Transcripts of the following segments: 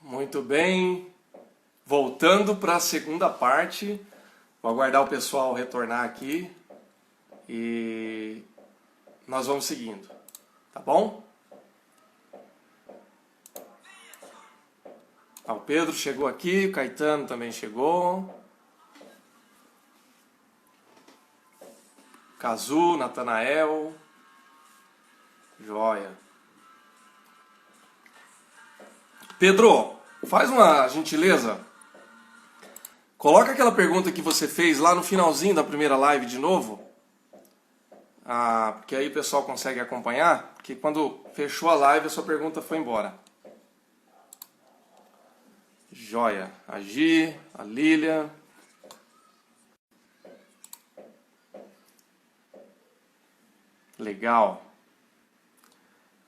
Muito bem, voltando para a segunda parte, vou aguardar o pessoal retornar aqui e nós vamos seguindo, tá bom? O Pedro chegou aqui, o Caetano também chegou, Cazu, Natanael, joia. Pedro, faz uma gentileza, coloca aquela pergunta que você fez lá no finalzinho da primeira live de novo, porque aí o pessoal consegue acompanhar, porque quando fechou a live a sua pergunta foi embora. Joia, a Gi, a Lília. Legal.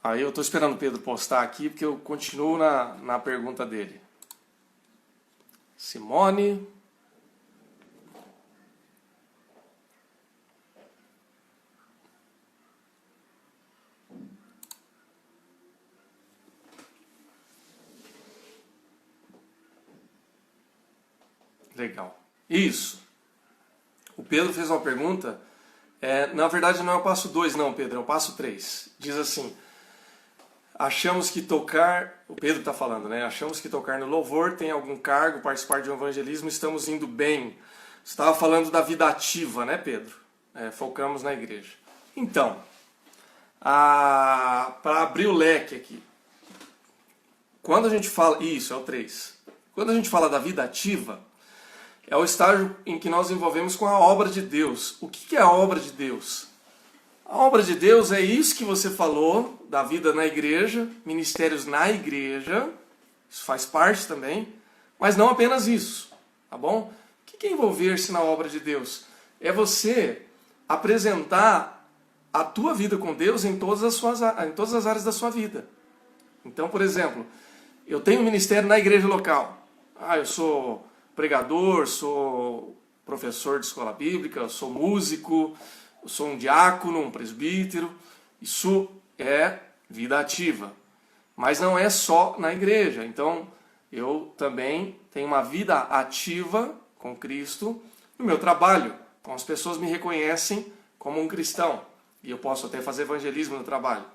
Aí eu estou esperando o Pedro postar aqui, porque eu continuo na pergunta dele. Simone. Legal. Isso. O Pedro fez uma pergunta. Na verdade não é o passo 2 não, Pedro, é o passo 3. Diz assim: achamos que tocar, o Pedro está falando, né? Achamos que tocar no louvor tem algum cargo, participar de um evangelismo, estamos indo bem. Você estava falando da vida ativa, né, Pedro? Focamos na igreja. Então, para abrir o leque aqui, quando a gente fala, isso é o 3, quando a gente fala da vida ativa, é o estágio em que nós envolvemos com a obra de Deus. O que é a obra de Deus? A obra de Deus é isso que você falou, da vida na igreja, ministérios na igreja, isso faz parte também, mas não apenas isso, tá bom? O que é envolver-se na obra de Deus? É você apresentar a tua vida com Deus em todas as áreas da sua vida. Então, por exemplo, eu tenho um ministério na igreja local. Eu sou pregador, sou professor de escola bíblica, sou músico, eu sou um diácono, um presbítero. Isso é vida ativa. Mas não é só na igreja. Então, eu também tenho uma vida ativa com Cristo no meu trabalho. Então, as pessoas me reconhecem como um cristão. E eu posso até fazer evangelismo no trabalho.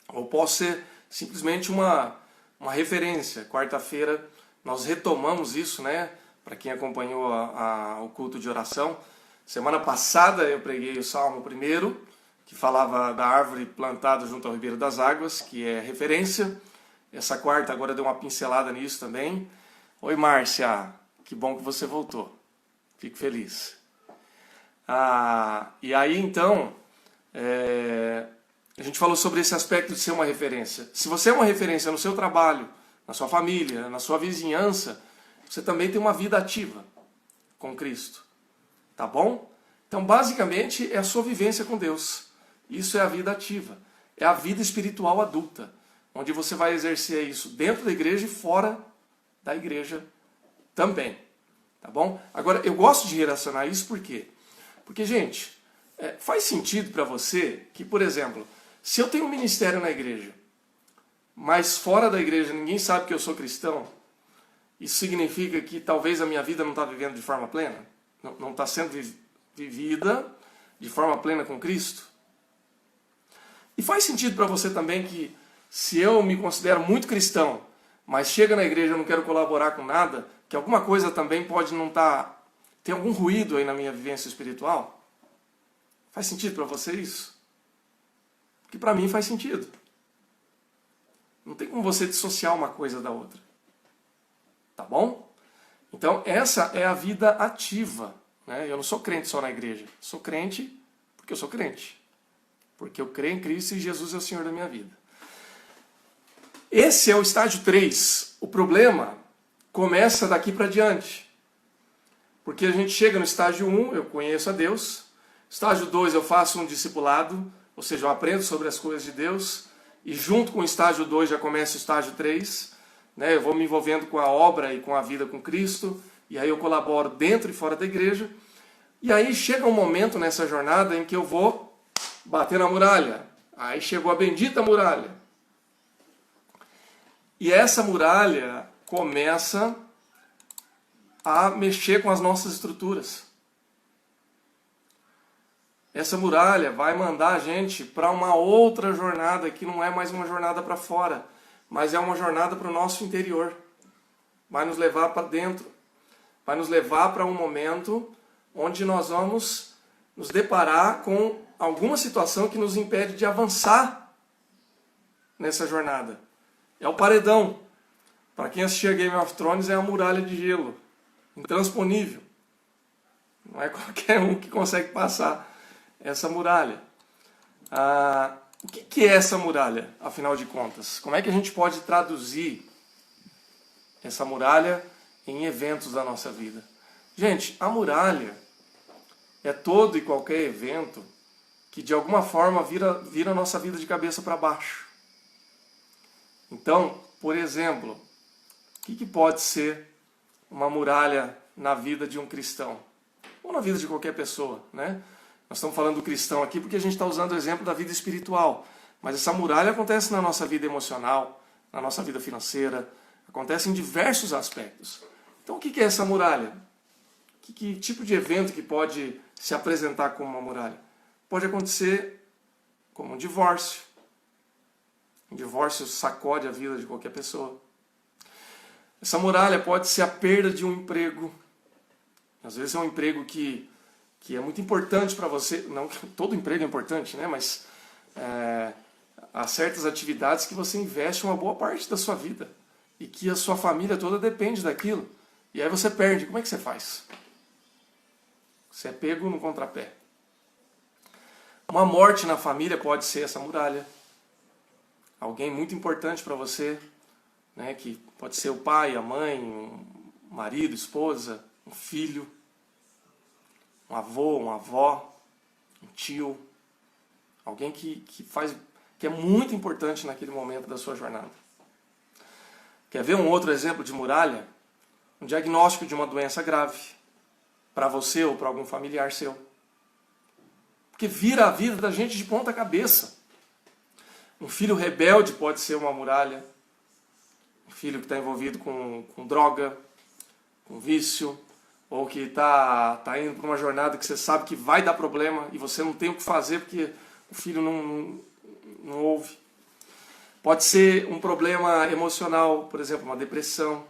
Ou posso ser simplesmente uma referência. Quarta-feira nós retomamos isso, né? Para quem acompanhou o culto de oração. Semana passada eu preguei o Salmo 1, que falava da árvore plantada junto ao Ribeiro das Águas, que é referência. Essa quarta agora deu uma pincelada nisso também. Oi, Márcia, que bom que você voltou. Fico feliz. E aí então, a gente falou sobre esse aspecto de ser uma referência. Se você é uma referência no seu trabalho, na sua família, na sua vizinhança, você também tem uma vida ativa com Cristo. Tá bom? Então, basicamente, é a sua vivência com Deus. Isso é a vida ativa. É a vida espiritual adulta, onde você vai exercer isso dentro da igreja e fora da igreja também. Tá bom? Agora, eu gosto de relacionar isso por quê? Porque, gente, faz sentido para você que, por exemplo, se eu tenho um ministério na igreja, mas fora da igreja ninguém sabe que eu sou cristão, isso significa que talvez a minha vida não está vivendo de forma plena? Não está sendo vivida de forma plena com Cristo? E faz sentido para você também que se eu me considero muito cristão, mas chega na igreja e eu não quero colaborar com nada, que alguma coisa também pode não estar... Tem algum ruído aí na minha vivência espiritual? Faz sentido para você isso? Porque para mim faz sentido. Não tem como você dissociar uma coisa da outra. Tá bom? Então essa é a vida ativa. Né? Eu não sou crente só na igreja. Sou crente porque eu sou crente. Porque eu creio em Cristo e Jesus é o Senhor da minha vida. Esse é o estágio 3. O problema começa daqui para diante. Porque a gente chega no estágio 1, eu conheço a Deus. Estágio 2, eu faço um discipulado, ou seja, eu aprendo sobre as coisas de Deus. E junto com o estágio 2 já começa o estágio 3. Né? Eu vou me envolvendo com a obra e com a vida com Cristo. E aí eu colaboro dentro e fora da igreja. E aí chega um momento nessa jornada em que eu vou bater na muralha. Aí chegou a bendita muralha. E essa muralha começa a mexer com as nossas estruturas. Essa muralha vai mandar a gente para uma outra jornada, que não é mais uma jornada para fora, mas é uma jornada para o nosso interior. Vai nos levar para dentro. Vai nos levar para um momento onde nós vamos nos deparar com alguma situação que nos impede de avançar nessa jornada. É o paredão. Para quem assistia Game of Thrones, é a muralha de gelo. Intransponível. Não é qualquer um que consegue passar essa muralha. O que é essa muralha, afinal de contas? Como é que a gente pode traduzir essa muralha em eventos da nossa vida? Gente, a muralha é todo e qualquer evento que de alguma forma vira a nossa vida de cabeça para baixo. Então, por exemplo, o que pode ser uma muralha na vida de um cristão? Ou na vida de qualquer pessoa, né? Nós estamos falando do cristão aqui porque a gente está usando o exemplo da vida espiritual. Mas essa muralha acontece na nossa vida emocional, na nossa vida financeira, acontece em diversos aspectos. Então o que é essa muralha? Que tipo de evento que pode se apresentar como uma muralha? Pode acontecer como um divórcio. Um divórcio sacode a vida de qualquer pessoa. Essa muralha pode ser a perda de um emprego. Às vezes é um emprego que é muito importante para você. Não que todo emprego é importante, né? Mas há certas atividades que você investe uma boa parte da sua vida. E que a sua família toda depende daquilo. E aí você perde. Como é que você faz? Você é pego no contrapé. Uma morte na família pode ser essa muralha. Alguém muito importante para você, né, que pode ser o pai, a mãe, um marido, esposa, um filho, um avô, uma avó, um tio. Alguém que é muito importante naquele momento da sua jornada. Quer ver um outro exemplo de muralha? Um diagnóstico de uma doença grave, para você ou para algum familiar seu. Porque vira a vida da gente de ponta cabeça. Um filho rebelde pode ser uma muralha. Um filho que está envolvido com droga, com vício, ou que está indo para uma jornada que você sabe que vai dar problema e você não tem o que fazer porque o filho não ouve. Pode ser um problema emocional, por exemplo, uma depressão.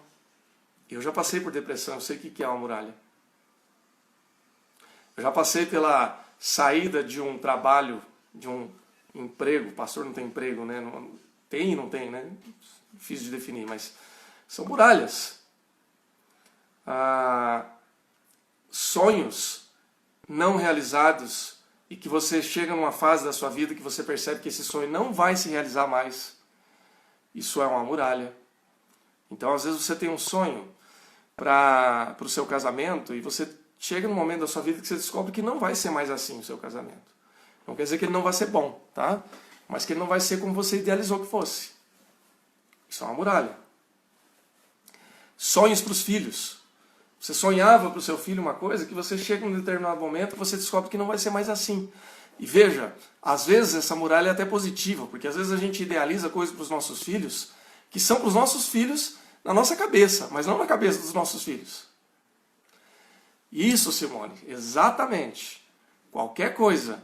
Eu já passei por depressão, eu sei o que é uma muralha. Eu já passei pela saída de um trabalho, de um emprego. Pastor não tem emprego, né? Tem e não tem, né? Difícil de definir, mas são muralhas. Sonhos não realizados e que você chega numa fase da sua vida que você percebe que esse sonho não vai se realizar mais. Isso é uma muralha. Então, às vezes você tem um sonho para o seu casamento e você chega num momento da sua vida que você descobre que não vai ser mais assim o seu casamento. Não quer dizer que ele não vai ser bom, tá? Mas que ele não vai ser como você idealizou que fosse. Isso é uma muralha. Sonhos para os filhos. Você sonhava para o seu filho uma coisa que você chega num determinado momento e você descobre que não vai ser mais assim. E veja, às vezes essa muralha é até positiva, porque às vezes a gente idealiza coisas para os nossos filhos que são para os nossos filhos na nossa cabeça, mas não na cabeça dos nossos filhos. Isso, Simone, exatamente. Qualquer coisa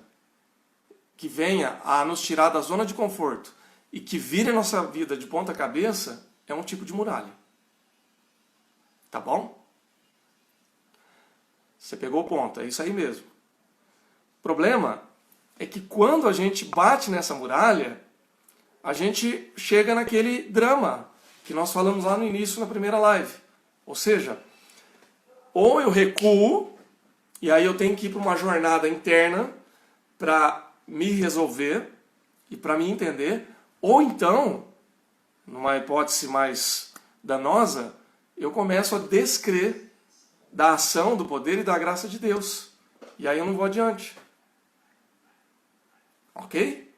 que venha a nos tirar da zona de conforto e que vire a nossa vida de ponta cabeça é um tipo de muralha. Tá bom? Você pegou o ponto, é isso aí mesmo. O problema é que quando a gente bate nessa muralha, a gente chega naquele drama que nós falamos lá no início, na primeira live. Ou seja, ou eu recuo, e aí eu tenho que ir para uma jornada interna para me resolver e para me entender, ou então, numa hipótese mais danosa, eu começo a descrer da ação, do poder e da graça de Deus. E aí eu não vou adiante. Ok?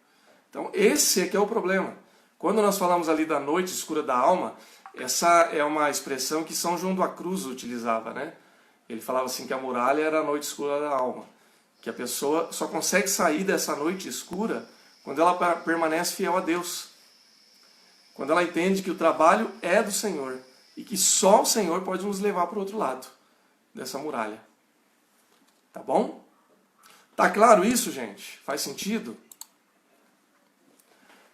Então esse é que é o problema. Quando nós falamos ali da noite escura da alma, essa é uma expressão que São João da Cruz utilizava, né? Ele falava assim que a muralha era a noite escura da alma. Que a pessoa só consegue sair dessa noite escura quando ela permanece fiel a Deus. Quando ela entende que o trabalho é do Senhor e que só o Senhor pode nos levar para o outro lado dessa muralha. Tá bom? Tá claro isso, gente? Faz sentido?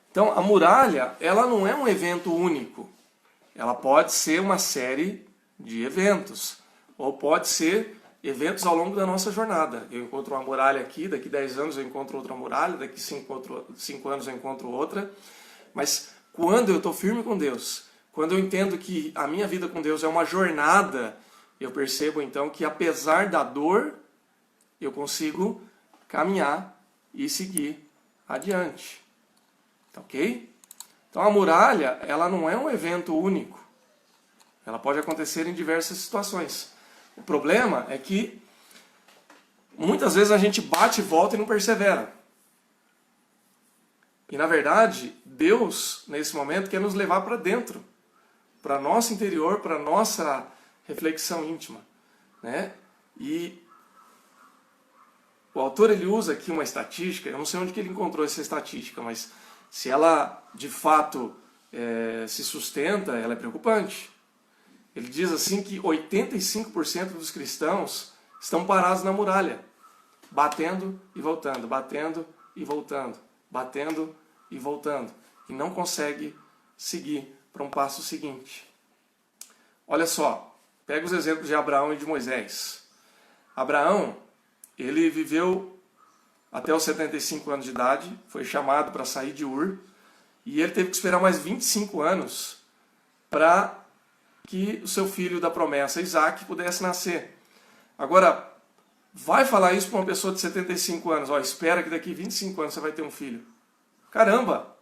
Então, a muralha, ela não é um evento único. Ela pode ser uma série de eventos. Ou pode ser eventos ao longo da nossa jornada. Eu encontro uma muralha aqui, daqui 10 anos eu encontro outra muralha, daqui 5 anos eu encontro outra. Mas quando eu estou firme com Deus, quando eu entendo que a minha vida com Deus é uma jornada, eu percebo então que apesar da dor, eu consigo caminhar e seguir adiante. Tá ok? Então a muralha, ela não é um evento único. Ela pode acontecer em diversas situações. O problema é que muitas vezes a gente bate e volta e não persevera. E na verdade, Deus, nesse momento, quer nos levar para dentro, para nosso interior, para nossa reflexão íntima, né? E o autor ele usa aqui uma estatística, eu não sei onde que ele encontrou essa estatística, mas se ela de fato se sustenta, ela é preocupante. Ele diz assim que 85% dos cristãos estão parados na muralha, batendo e voltando, batendo e voltando, batendo e voltando, e não consegue seguir para um passo seguinte. Olha só, pega os exemplos de Abraão e de Moisés. Abraão, ele viveu até os 75 anos de idade, foi chamado para sair de Ur, e ele teve que esperar mais 25 anos para que o seu filho da promessa, Isaac, pudesse nascer. Agora, vai falar isso para uma pessoa de 75 anos, ó, espera que daqui 25 anos você vai ter um filho. Caramba!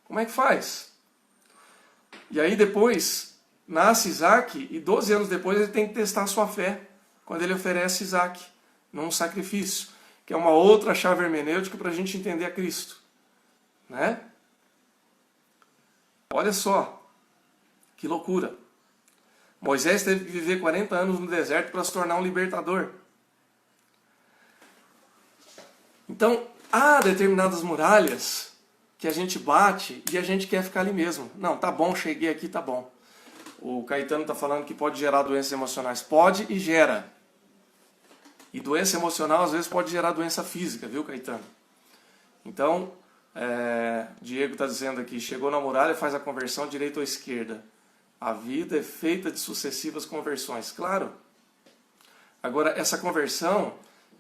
Como é que faz? E aí depois nasce Isaac e 12 anos depois ele tem que testar a sua fé quando ele oferece Isaac num sacrifício, que é uma outra chave hermenêutica para a gente entender a Cristo. Né? Olha só, que loucura. Moisés teve que viver 40 anos no deserto para se tornar um libertador. Então, há determinadas muralhas que a gente bate e a gente quer ficar ali mesmo. Não, tá bom, cheguei aqui, tá bom. O Caetano está falando que pode gerar doenças emocionais. Pode e gera. E doença emocional às vezes pode gerar doença física, viu, Caetano? Então, Diego está dizendo aqui, chegou na muralha, faz a conversão direita ou esquerda. A vida é feita de sucessivas conversões. Claro. Agora, essa conversão,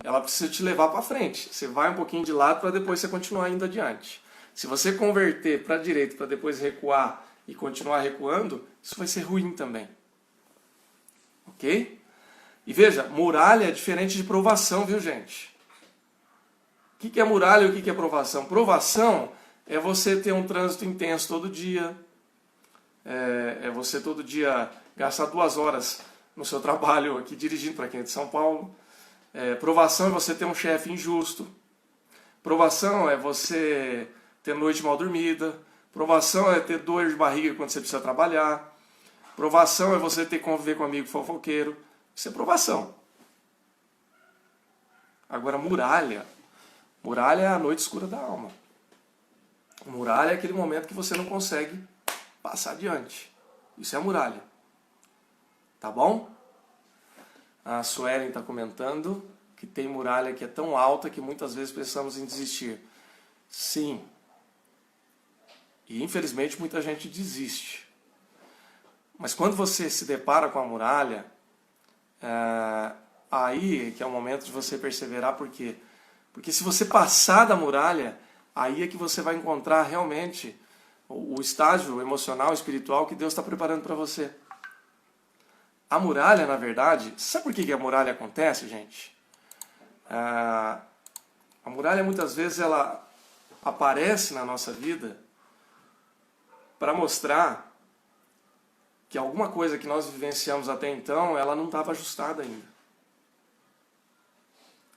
ela precisa te levar para frente. Você vai um pouquinho de lado para depois você continuar indo adiante. Se você converter para a direita para depois recuar e continuar recuando, isso vai ser ruim também. Ok? E veja, muralha é diferente de provação, viu, gente? O que é muralha e o que é provação? Provação é você ter um trânsito intenso todo dia. É você todo dia gastar 2 horas no seu trabalho aqui dirigindo para quem é de São Paulo. Provação é você ter um chefe injusto. Provação é você ter noite mal dormida. Provação é ter dor de barriga quando você precisa trabalhar. Provação é você ter que conviver com um amigo fofoqueiro. Isso é provação. Agora, muralha é a noite escura da alma. Muralha é aquele momento que você não consegue passar adiante. Isso é a muralha. Tá bom? A Suelen está comentando que tem muralha que é tão alta que muitas vezes pensamos em desistir. Sim. E infelizmente muita gente desiste. Mas quando você se depara com a muralha, aí que é o momento de você perseverar. Por quê? Porque se você passar da muralha, aí é que você vai encontrar realmente o estágio emocional, espiritual que Deus está preparando para você. A muralha, na verdade, sabe por que a muralha acontece, gente? A muralha muitas vezes ela aparece na nossa vida para mostrar que alguma coisa que nós vivenciamos até então, ela não estava ajustada ainda.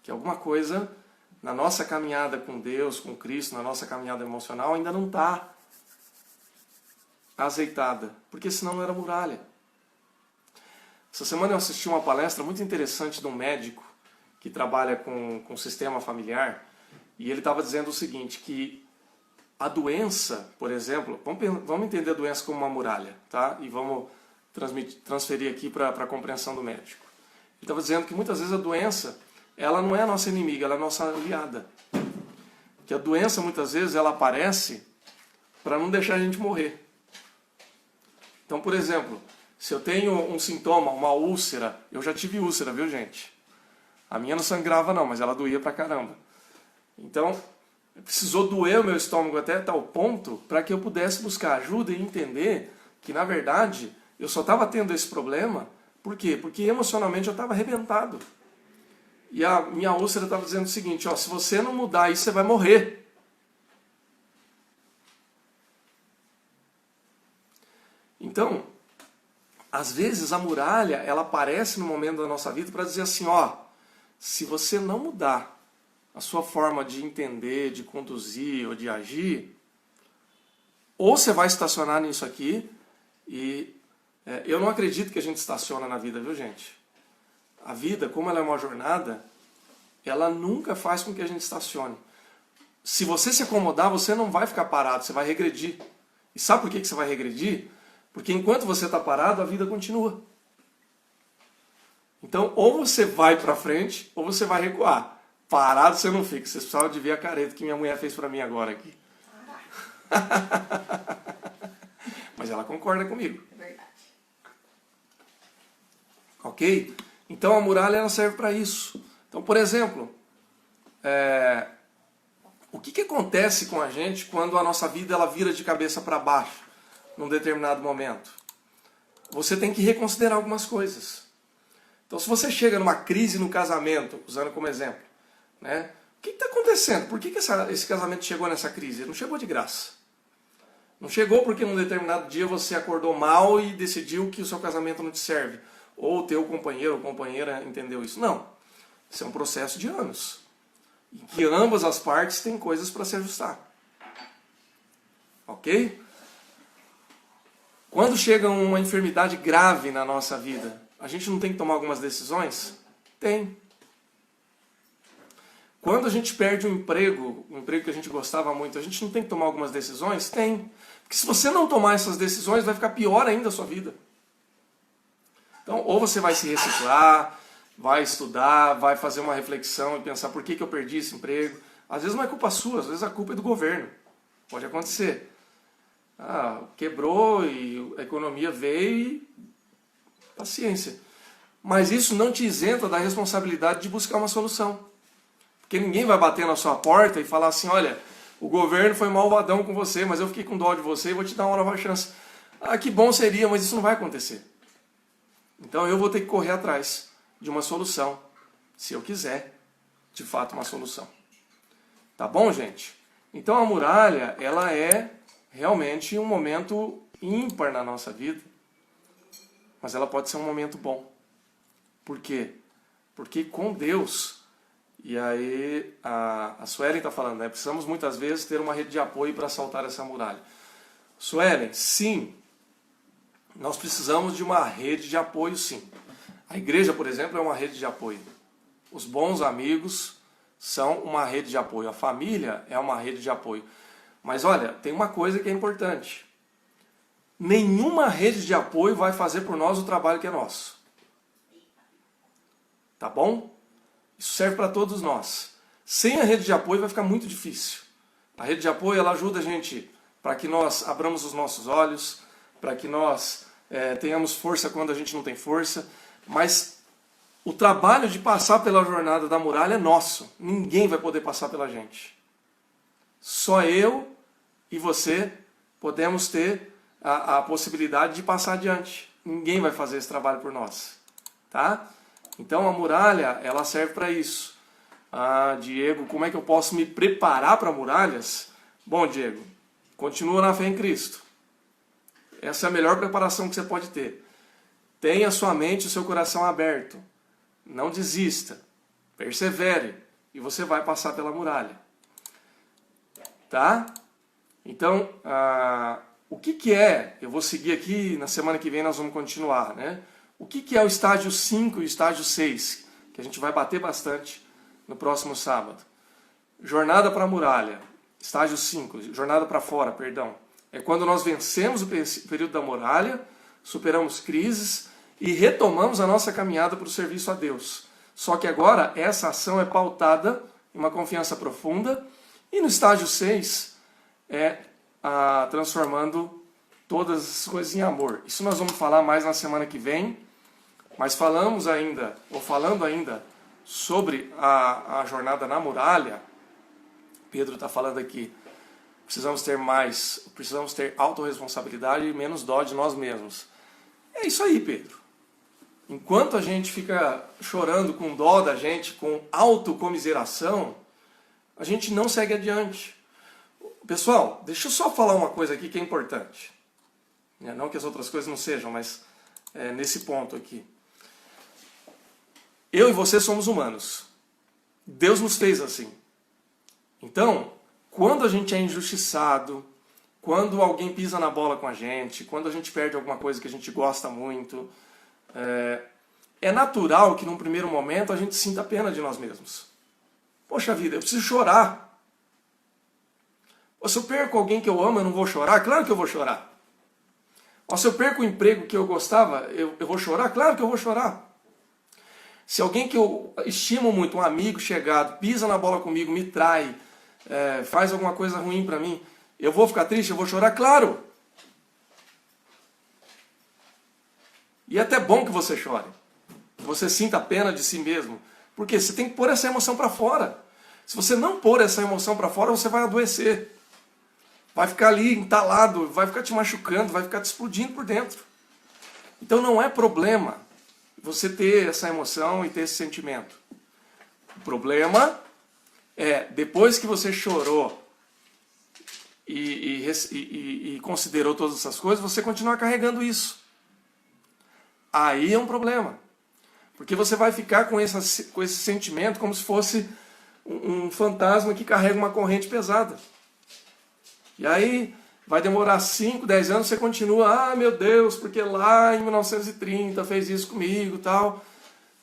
Que alguma coisa na nossa caminhada com Deus, com Cristo, na nossa caminhada emocional, ainda não está azeitada, porque senão não era muralha. Essa semana eu assisti uma palestra muito interessante de um médico que trabalha com sistema familiar, e ele estava dizendo o seguinte, que A doença, por exemplo, vamos entender a doença como uma muralha, tá? E vamos transferir aqui para a compreensão do médico. Ele estava dizendo que muitas vezes a doença, ela não é a nossa inimiga, ela é a nossa aliada. Que a doença, muitas vezes, ela aparece para não deixar a gente morrer. Então, por exemplo, se eu tenho um sintoma, uma úlcera, eu já tive úlcera, viu, gente? A minha não sangrava não, mas ela doía pra caramba. Então, precisou doer o meu estômago até tal ponto para que eu pudesse buscar ajuda e entender que, na verdade, eu só estava tendo esse problema. Por quê? Porque emocionalmente eu estava arrebentado. E a minha úlcera estava dizendo o seguinte, ó, se você não mudar isso, você vai morrer. Então, às vezes a muralha, ela aparece no momento da nossa vida para dizer assim, ó, se você não mudar a sua forma de entender, de conduzir ou de agir, ou você vai estacionar nisso aqui, e eu não acredito que a gente estaciona na vida, viu, gente? A vida, como ela é uma jornada, ela nunca faz com que a gente estacione. Se você se acomodar, você não vai ficar parado, você vai regredir. E sabe por que você vai regredir? Porque enquanto você está parado, a vida continua. Então, ou você vai para frente, ou você vai recuar. Parado você não fica. Vocês precisavam de ver a careta que minha mulher fez para mim agora aqui. Mas ela concorda comigo. É verdade. Ok? Então a muralha ela serve para isso. Então, por exemplo, o que acontece com a gente quando a nossa vida ela vira de cabeça para baixo num determinado momento? Você tem que reconsiderar algumas coisas. Então, se você chega numa crise no casamento, usando como exemplo, né? O que está acontecendo? Por que esse casamento chegou nessa crise? Ele não chegou de graça. Não chegou porque num determinado dia você acordou mal e decidiu que o seu casamento não te serve. Ou o teu companheiro ou companheira entendeu isso. Não. Isso é um processo de anos. Em que ambas as partes têm coisas para se ajustar. Ok? Quando chega uma enfermidade grave na nossa vida, a gente não tem que tomar algumas decisões? Tem. Quando a gente perde um emprego que a gente gostava muito, a gente não tem que tomar algumas decisões? Tem. Porque se você não tomar essas decisões, vai ficar pior ainda a sua vida. Então, ou você vai se reciclar, vai estudar, vai fazer uma reflexão e pensar por que eu perdi esse emprego. Às vezes não é culpa sua, às vezes a culpa é do governo. Pode acontecer. Quebrou e a economia veio e paciência. Mas isso não te isenta da responsabilidade de buscar uma solução. Porque ninguém vai bater na sua porta e falar assim, olha, o governo foi malvadão com você, mas eu fiquei com dó de você e vou te dar uma nova chance. Que bom seria, mas isso não vai acontecer. Então eu vou ter que correr atrás de uma solução, se eu quiser, de fato, uma solução. Tá bom, gente? Então a muralha, ela é realmente um momento ímpar na nossa vida, mas ela pode ser um momento bom. Por quê? Porque com Deus, e aí a Suelen está falando, né? Precisamos muitas vezes ter uma rede de apoio para saltar essa muralha. Suelen, sim, nós precisamos de uma rede de apoio, sim. A igreja, por exemplo, é uma rede de apoio. Os bons amigos são uma rede de apoio. A família é uma rede de apoio. Mas olha, tem uma coisa que é importante. Nenhuma rede de apoio vai fazer por nós o trabalho que é nosso. Tá bom? Isso serve para todos nós. Sem a rede de apoio vai ficar muito difícil. A rede de apoio ela ajuda a gente para que nós abramos os nossos olhos, para que nós tenhamos força quando a gente não tem força. Mas o trabalho de passar pela jornada da muralha é nosso. Ninguém vai poder passar pela gente. Só eu e você podemos ter a possibilidade de passar adiante. Ninguém vai fazer esse trabalho por nós. Tá? Então a muralha, ela serve para isso. Diego, como é que eu posso me preparar para muralhas? Bom, Diego, continua na fé em Cristo. Essa é a melhor preparação que você pode ter. Tenha sua mente e o seu coração aberto. Não desista. Persevere. E você vai passar pela muralha. Tá? Então, o que é? Eu vou seguir aqui, na semana que vem nós vamos continuar, né? O que é o estágio 5 e o estágio 6? Que a gente vai bater bastante no próximo sábado. Jornada para a muralha. Estágio 5, jornada para fora, perdão. É quando nós vencemos o período da muralha, superamos crises e retomamos a nossa caminhada para o serviço a Deus. Só que agora essa ação é pautada em uma confiança profunda. E no estágio 6 é transformando todas as coisas em amor. Isso nós vamos falar mais na semana que vem. Mas falando ainda sobre a jornada na muralha, Pedro está falando aqui, precisamos ter autorresponsabilidade e menos dó de nós mesmos. É isso aí, Pedro. Enquanto a gente fica chorando com dó da gente, com autocomiseração, a gente não segue adiante. Pessoal, deixa eu só falar uma coisa aqui que é importante. Não que as outras coisas não sejam, mas nesse ponto aqui. Eu e você somos humanos. Deus nos fez assim. Então, quando a gente é injustiçado, quando alguém pisa na bola com a gente, quando a gente perde alguma coisa que a gente gosta muito, é natural que num primeiro momento a gente sinta pena de nós mesmos. Poxa vida, eu preciso chorar. Se eu perco alguém que eu amo, eu não vou chorar? Claro que eu vou chorar. Se eu perco o emprego que eu gostava, eu vou chorar? Claro que eu vou chorar. Se alguém que eu estimo muito, um amigo chegado, pisa na bola comigo, me trai, faz alguma coisa ruim pra mim, eu vou ficar triste, eu vou chorar? Claro! E é até bom que você chore. Que você sinta pena de si mesmo. Porque você tem que pôr essa emoção pra fora. Se você não pôr essa emoção pra fora, você vai adoecer. Vai ficar ali entalado, vai ficar te machucando, vai ficar te explodindo por dentro. Então não é problema você ter essa emoção e ter esse sentimento. O problema é, depois que você chorou e considerou todas essas coisas, você continuar carregando isso. Aí é um problema. Porque você vai ficar com esse sentimento como se fosse um fantasma que carrega uma corrente pesada. E aí vai demorar 5, 10 anos, você continua, meu Deus, porque lá em 1930 fez isso comigo e tal.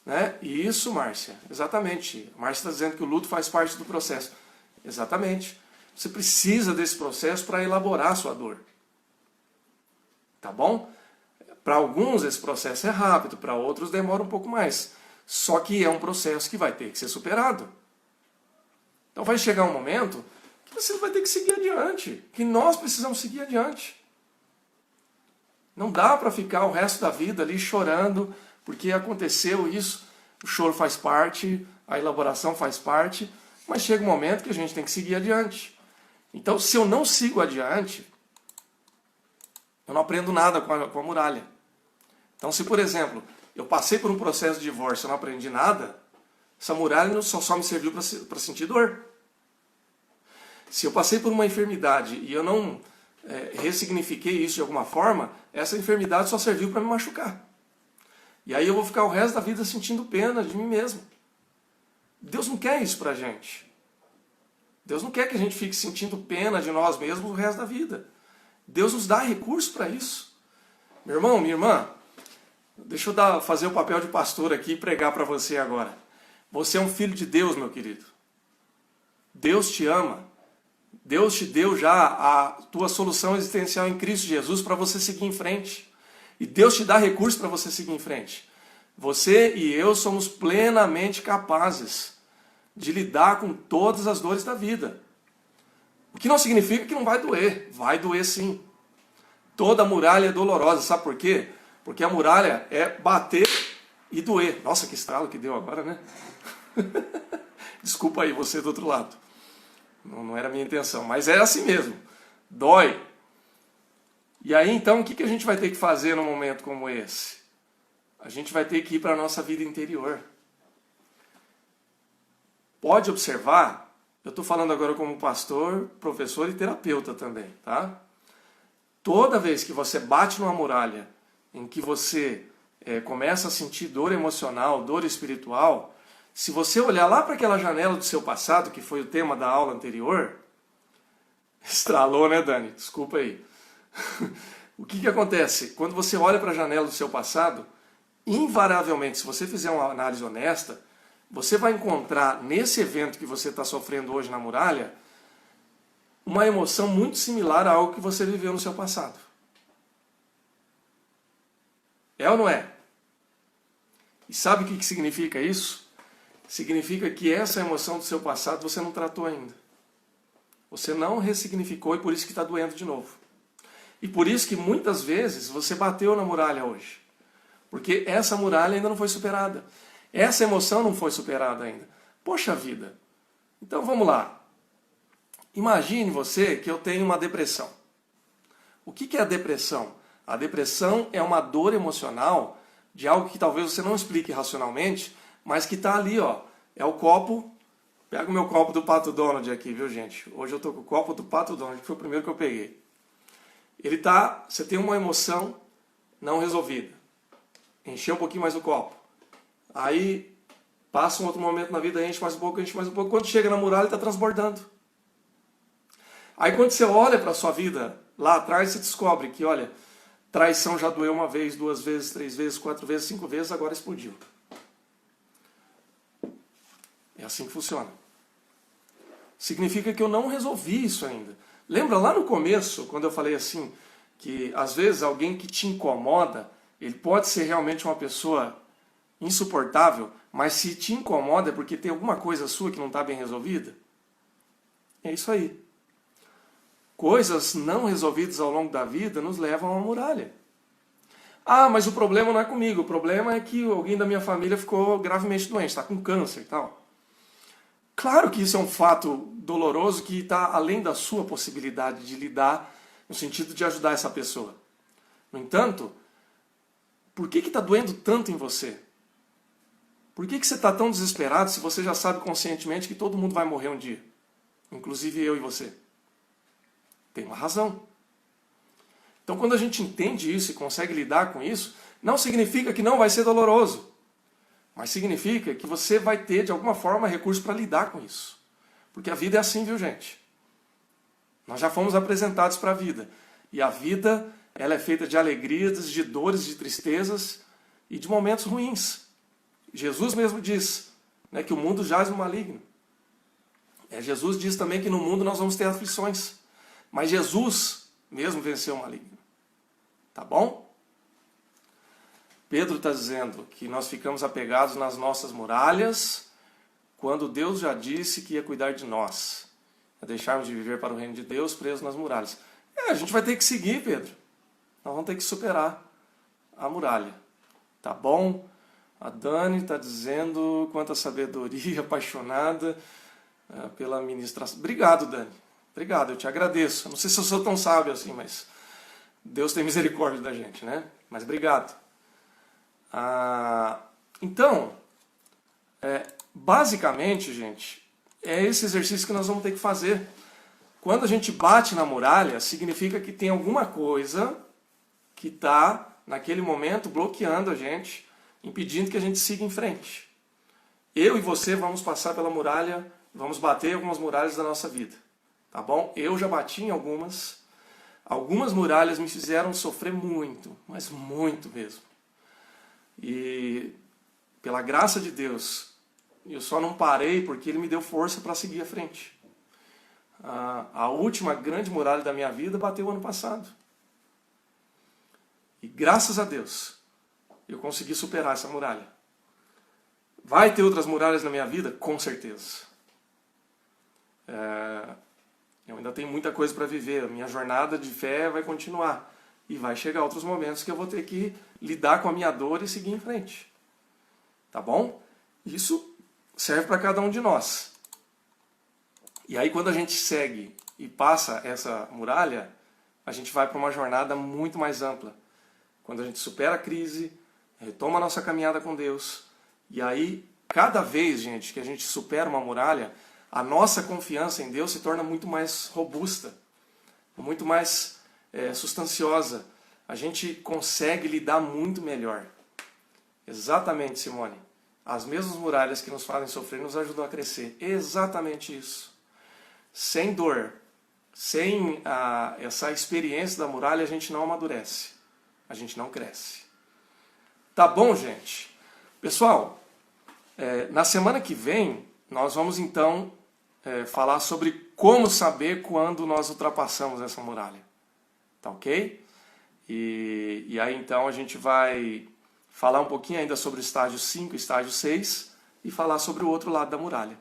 Né? E isso, Márcia, exatamente. A Márcia está dizendo que o luto faz parte do processo. Exatamente. Você precisa desse processo para elaborar a sua dor. Tá bom? Para alguns esse processo é rápido, para outros demora um pouco mais. Só que é um processo que vai ter que ser superado. Então vai chegar um momento que você vai ter que seguir adiante, que nós precisamos seguir adiante. Não dá para ficar o resto da vida ali chorando porque aconteceu isso. O choro faz parte, a elaboração faz parte, mas chega um momento que a gente tem que seguir adiante. Então, se eu não sigo adiante, eu não aprendo nada com a muralha. Então, se, por exemplo, eu passei por um processo de divórcio e não aprendi nada, essa muralha só me serviu para sentir dor. Se eu passei por uma enfermidade e eu não ressignifiquei isso de alguma forma, essa enfermidade só serviu para me machucar. E aí eu vou ficar o resto da vida sentindo pena de mim mesmo. Deus não quer isso pra gente. Deus não quer que a gente fique sentindo pena de nós mesmos o resto da vida. Deus nos dá recurso para isso. Meu irmão, minha irmã, deixa eu fazer o papel de pastor aqui e pregar para você agora. Você é um filho de Deus, meu querido. Deus te ama. Deus te deu já a tua solução existencial em Cristo Jesus para você seguir em frente. E Deus te dá recursos para você seguir em frente. Você e eu somos plenamente capazes de lidar com todas as dores da vida. O que não significa que não vai doer. Vai doer sim. Toda muralha é dolorosa. Sabe por quê? Porque a muralha é bater e doer. Nossa, que estralo que deu agora, né? Desculpa aí, você do outro lado. Não era a minha intenção, mas é assim mesmo. Dói. E aí, então, o que a gente vai ter que fazer num momento como esse? A gente vai ter que ir para a nossa vida interior. Pode observar, eu estou falando agora como pastor, professor e terapeuta também, tá? Toda vez que você bate numa muralha, em que você começa a sentir dor emocional, dor espiritual, se você olhar lá para aquela janela do seu passado, que foi o tema da aula anterior, estralou, né, Dani? Desculpa aí. O que acontece? Quando você olha para a janela do seu passado, invariavelmente, se você fizer uma análise honesta, você vai encontrar nesse evento que você está sofrendo hoje na muralha, uma emoção muito similar a algo que você viveu no seu passado. É ou não é? E sabe o que significa isso? Significa que essa emoção do seu passado você não tratou ainda. Você não ressignificou e por isso que está doendo de novo. E por isso que muitas vezes você bateu na muralha hoje. Porque essa muralha ainda não foi superada. Essa emoção não foi superada ainda. Poxa vida. Então vamos lá. Imagine você que eu tenho uma depressão. O que é a depressão? A depressão é uma dor emocional de algo que talvez você não explique racionalmente, mas que está ali, ó. É o copo. Pega o meu copo do Pato Donald aqui, viu, gente? Hoje eu tô com o copo do Pato Donald, que foi o primeiro que eu peguei. Ele tá, você tem uma emoção não resolvida. Encher um pouquinho mais o copo. Aí passa um outro momento na vida, enche mais um pouco, enche mais um pouco. Quando chega na muralha, está transbordando. Aí quando você olha para a sua vida lá atrás, você descobre que, olha, traição já doeu uma vez, 2 vezes, 3 vezes, 4 vezes, 5 vezes, agora explodiu. É assim que funciona. Significa que eu não resolvi isso ainda. Lembra lá no começo, quando eu falei assim, que às vezes alguém que te incomoda, ele pode ser realmente uma pessoa insuportável, mas se te incomoda é porque tem alguma coisa sua que não está bem resolvida? É isso aí. Coisas não resolvidas ao longo da vida nos levam a uma muralha. Ah, mas o problema não é comigo, o problema é que alguém da minha família ficou gravemente doente, está com câncer e tal. Claro que isso é um fato doloroso que está além da sua possibilidade de lidar no sentido de ajudar essa pessoa. No entanto, por que está doendo tanto em você? Por que você está tão desesperado se você já sabe conscientemente que todo mundo vai morrer um dia? Inclusive eu e você. Tem uma razão. Então quando a gente entende isso e consegue lidar com isso, não significa que não vai ser doloroso. Mas significa que você vai ter, de alguma forma, recurso para lidar com isso. Porque a vida é assim, viu, gente? Nós já fomos apresentados para a vida. E a vida, ela é feita de alegrias, de dores, de tristezas e de momentos ruins. Jesus mesmo diz, né, que o mundo jaz no maligno. Jesus diz também que no mundo nós vamos ter aflições. Mas Jesus mesmo venceu o maligno. Tá bom? Pedro está dizendo que nós ficamos apegados nas nossas muralhas quando Deus já disse que ia cuidar de nós. A deixarmos de viver para o reino de Deus presos nas muralhas. A gente vai ter que seguir, Pedro. Nós vamos ter que superar a muralha. Tá bom? A Dani está dizendo quanta sabedoria, apaixonada pela ministração. Obrigado, Dani. Obrigado, eu te agradeço. Não sei se eu sou tão sábio assim, mas Deus tem misericórdia da gente, né? Mas obrigado. Então, basicamente, gente, é esse exercício que nós vamos ter que fazer. Quando a gente bate na muralha, significa que tem alguma coisa que está, naquele momento, bloqueando a gente, impedindo que a gente siga em frente. Eu e você vamos passar pela muralha, vamos bater em algumas muralhas da nossa vida. Tá bom? Eu já bati em algumas. Algumas muralhas me fizeram sofrer muito, mas muito mesmo. E pela graça de Deus, eu só não parei porque Ele me deu força para seguir à frente. A última grande muralha da minha vida bateu ano passado. E graças a Deus, eu consegui superar essa muralha. Vai ter outras muralhas na minha vida? Com certeza. Eu ainda tenho muita coisa para viver. A minha jornada de fé vai continuar. E vai chegar outros momentos que eu vou ter que lidar com a minha dor e seguir em frente. Tá bom? Isso serve para cada um de nós. E aí quando a gente segue e passa essa muralha, a gente vai para uma jornada muito mais ampla. Quando a gente supera a crise, retoma a nossa caminhada com Deus. E aí, cada vez, gente, que a gente supera uma muralha, a nossa confiança em Deus se torna muito mais robusta, muito mais substanciosa. A gente consegue lidar muito melhor. Exatamente, Simone. As mesmas muralhas que nos fazem sofrer nos ajudam a crescer. Exatamente isso. Sem dor, sem essa experiência da muralha, a gente não amadurece. A gente não cresce. Tá bom, gente? Pessoal, na semana que vem, nós vamos então falar sobre como saber quando nós ultrapassamos essa muralha. Tá ok? E aí então a gente vai falar um pouquinho ainda sobre o estágio 5 e estágio 6 e falar sobre o outro lado da muralha.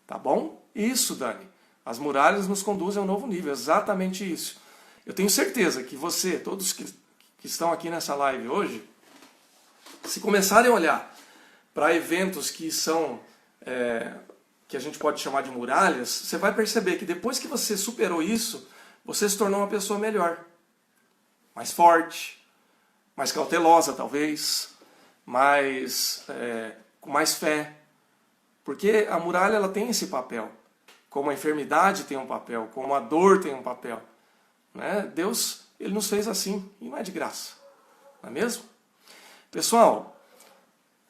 Tá bom? Isso, Dani. As muralhas nos conduzem a um novo nível, exatamente isso. Eu tenho certeza que você, todos que estão aqui nessa live hoje, se começarem a olhar para eventos que são, que a gente pode chamar de muralhas, você vai perceber que depois que você superou isso, você se tornou uma pessoa melhor. Mais forte, mais cautelosa talvez, com mais fé. Porque a muralha ela tem esse papel. Como a enfermidade tem um papel, como a dor tem um papel. Né? Deus, Ele nos fez assim, e não é de graça. Não é mesmo? Pessoal,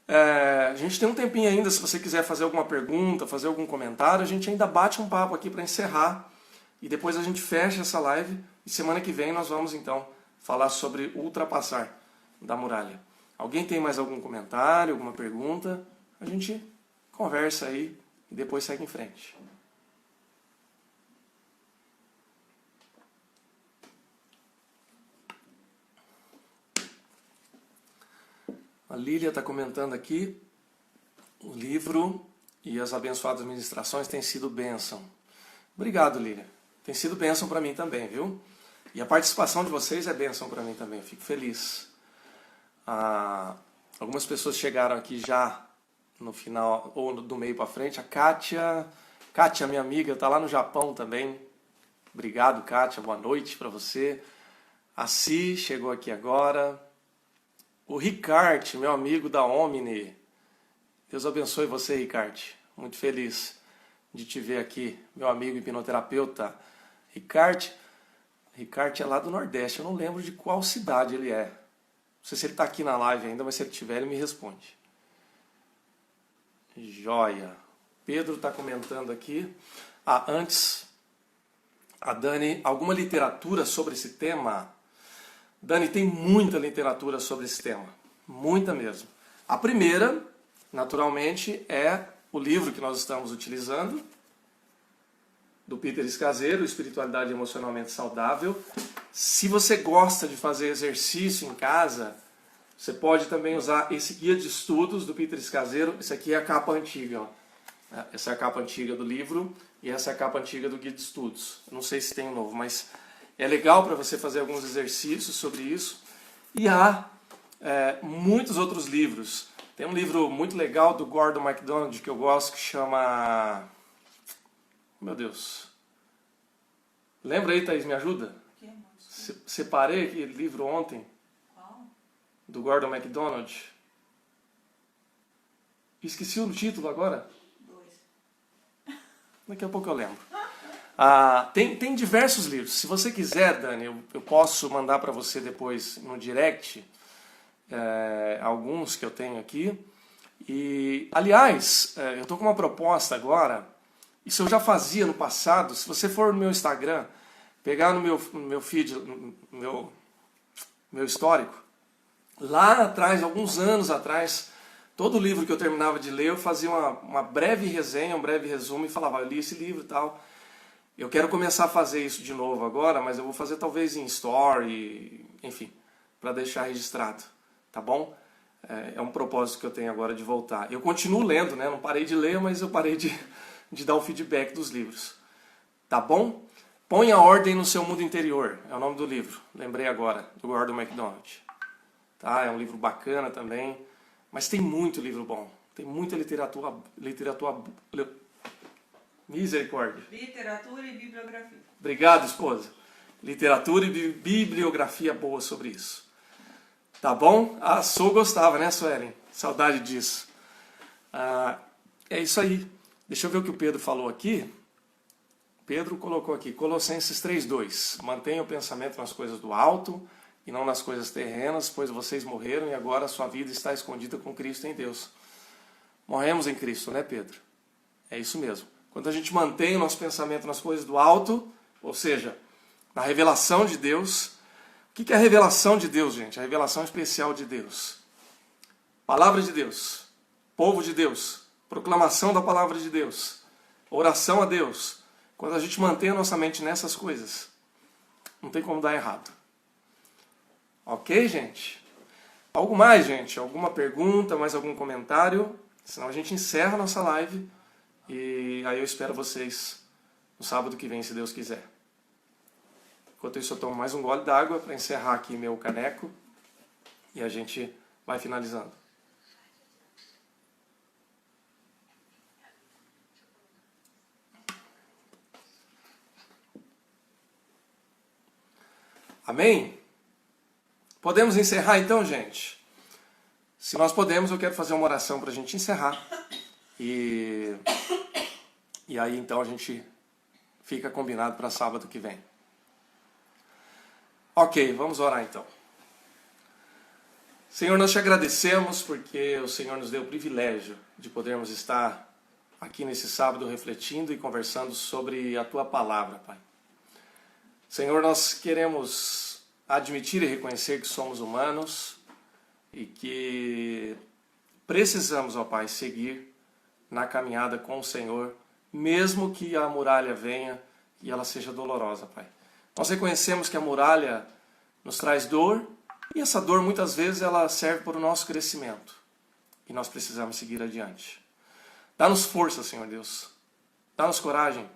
a gente tem um tempinho ainda, se você quiser fazer alguma pergunta, fazer algum comentário, a gente ainda bate um papo aqui para encerrar. E depois a gente fecha essa live e semana que vem nós vamos então falar sobre ultrapassar da muralha. Alguém tem mais algum comentário, alguma pergunta? A gente conversa aí e depois segue em frente. A Lília está comentando aqui, o livro e as abençoadas ministrações têm sido bênção. Obrigado, Lília. Tem sido bênção para mim também, viu? E a participação de vocês é bênção para mim também, eu fico feliz. Algumas pessoas chegaram aqui já no final, ou do meio para frente. A Kátia, minha amiga, está lá no Japão também. Obrigado, Kátia, boa noite para você. A Si chegou aqui agora. O Ricard, meu amigo da Omni. Deus abençoe você, Ricard. Muito feliz de te ver aqui, meu amigo hipnoterapeuta. Ricard é lá do Nordeste, eu não lembro de qual cidade ele é. Não sei se ele está aqui na live ainda, mas se ele tiver, ele me responde. Joia. Pedro está comentando aqui. Antes, a Dani, alguma literatura sobre esse tema? Dani, tem muita literatura sobre esse tema. Muita mesmo. A primeira, naturalmente, é o livro que nós estamos utilizando, do Peter Scazzero, Espiritualidade Emocionalmente Saudável. Se você gosta de fazer exercício em casa, você pode também usar esse guia de estudos do Peter Scazzero. Esse aqui é a capa antiga. Ó. Essa é a capa antiga do livro e essa é a capa antiga do guia de estudos. Eu não sei se tem um novo, mas é legal para você fazer alguns exercícios sobre isso. E há muitos outros livros. Tem um livro muito legal do Gordon MacDonald que eu gosto, que chama... Meu Deus. Lembra aí, Thaís, me ajuda? Separei aquele livro ontem. Qual? Do Gordon MacDonald. Esqueci o título agora. 2. Daqui a pouco eu lembro. Tem diversos livros. Se você quiser, Dani, eu posso mandar para você depois no direct alguns que eu tenho aqui. E, aliás, eu estou com uma proposta agora. Isso eu já fazia no passado. Se você for no meu Instagram, pegar no meu feed, no meu histórico, lá atrás, alguns anos atrás, todo livro que eu terminava de ler, eu fazia uma breve resenha, um breve resumo e falava, eu li esse livro e tal. Eu quero começar a fazer isso de novo agora, mas eu vou fazer talvez em story, enfim, para deixar registrado, tá bom? É um propósito que eu tenho agora de voltar. Eu continuo lendo, né? Não parei de ler, mas eu parei de dar o feedback dos livros. Tá bom? Põe a ordem no seu mundo interior. É o nome do livro. Lembrei agora, do Gordon MacDonald. Tá? É um livro bacana também. Mas tem muito livro bom. Tem muita literatura... Misericórdia. Literatura e bibliografia. Obrigado, esposa. Literatura e bibliografia boa sobre isso. Tá bom? A Sô gostava, né, Suelen? Saudade disso. É isso aí. Deixa eu ver o que o Pedro falou aqui. Pedro colocou aqui, Colossenses 3:2. Mantenha o pensamento nas coisas do alto e não nas coisas terrenas, pois vocês morreram e agora a sua vida está escondida com Cristo em Deus. Morremos em Cristo, né, Pedro? É isso mesmo. Quando a gente mantém o nosso pensamento nas coisas do alto, ou seja, na revelação de Deus. O que é a revelação de Deus, gente? A revelação especial de Deus. Palavra de Deus. Povo de Deus. Proclamação da palavra de Deus. oração a Deus, quando a gente mantém a nossa mente nessas coisas, não tem como dar errado. Ok, gente? Algo mais, gente? Alguma pergunta, mais algum comentário? Senão a gente encerra a nossa live e aí eu espero vocês no sábado que vem, se Deus quiser. Enquanto isso, eu tomo mais um gole d'água para encerrar aqui meu caneco e a gente vai finalizando. Amém? Podemos encerrar então, gente? Se nós podemos, eu quero fazer uma oração para a gente encerrar. E aí então a gente fica combinado para sábado que vem. Ok, vamos orar então. Senhor, nós te agradecemos porque o Senhor nos deu o privilégio de podermos estar aqui nesse sábado refletindo e conversando sobre a tua palavra, Pai. Senhor, nós queremos admitir e reconhecer que somos humanos e que precisamos, ó Pai, seguir na caminhada com o Senhor, mesmo que a muralha venha e ela seja dolorosa, Pai. Nós reconhecemos que a muralha nos traz dor e essa dor muitas vezes ela serve para o nosso crescimento e nós precisamos seguir adiante. Dá-nos força, Senhor Deus. Dá-nos coragem.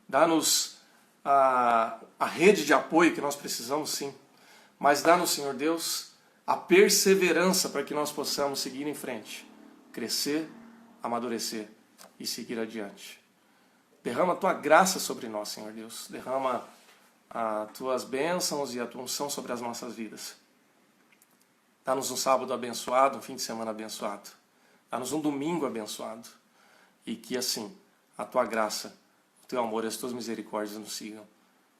Dá-nos a rede de apoio que nós precisamos, sim. Mas dá-nos, Senhor Deus, a perseverança para que nós possamos seguir em frente, crescer, amadurecer e seguir adiante. Derrama a tua graça sobre nós, Senhor Deus. Derrama as tuas bênçãos e a tua unção sobre as nossas vidas. Dá-nos um sábado abençoado, um fim de semana abençoado. Dá-nos um domingo abençoado. E que assim, a tua graça, o teu amor e as tuas misericórdias nos sigam,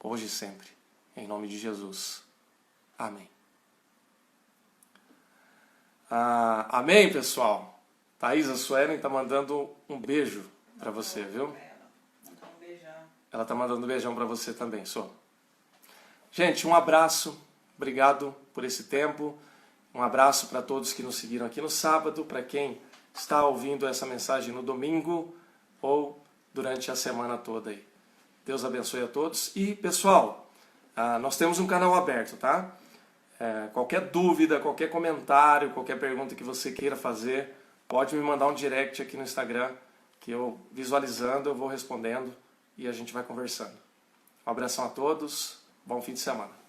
hoje e sempre. Em nome de Jesus. Amém. Amém, pessoal. Thaís, a Suelen está mandando um beijo para você, viu? Ela está mandando um beijão para você também, Sô. Gente, um abraço. Obrigado por esse tempo. Um abraço para todos que nos seguiram aqui no sábado, para quem está ouvindo essa mensagem no domingo ou durante a semana toda aí. Deus abençoe a todos. E, pessoal, nós temos um canal aberto, tá? Qualquer dúvida, qualquer comentário, qualquer pergunta que você queira fazer, pode me mandar um direct aqui no Instagram, que eu, visualizando, eu vou respondendo e a gente vai conversando. Um abração a todos, bom fim de semana.